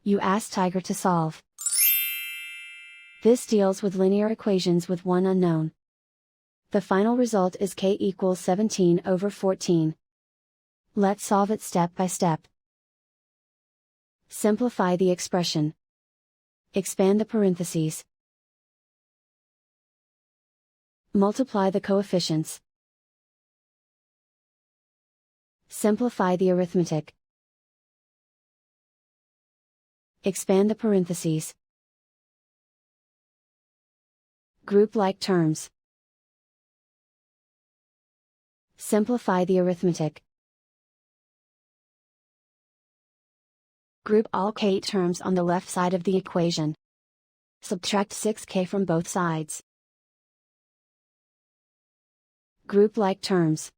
You ask Tiger to solve. This deals with linear equations with one unknown. The final result is k equals 17 over 14. Let's solve it step by step. Simplify the expression. Expand the parentheses. Multiply the coefficients. Simplify the arithmetic. Expand the parentheses. Group like terms. Simplify the arithmetic. Group all k terms on the left side of the equation. Subtract 6k from both sides. Group like terms.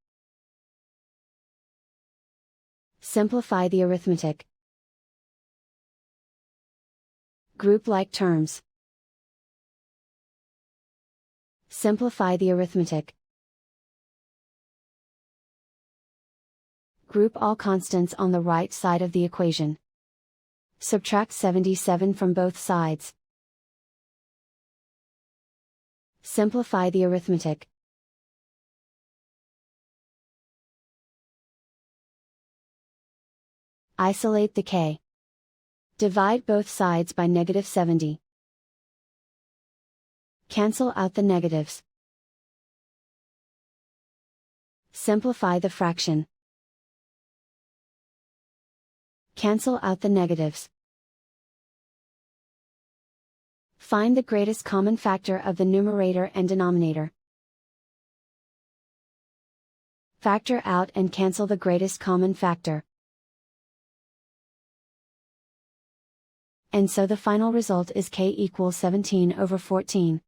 Simplify the arithmetic. Group like terms. Simplify the arithmetic. Group all constants on the right side of the equation. Subtract 77 from both sides. Simplify the arithmetic. Isolate the k. Divide both sides by -70. Cancel out the negatives. Simplify the fraction. Cancel out the negatives. Find the greatest common factor of the numerator and denominator. Factor out and cancel the greatest common factor. And so the final result is k equals 17 over 14.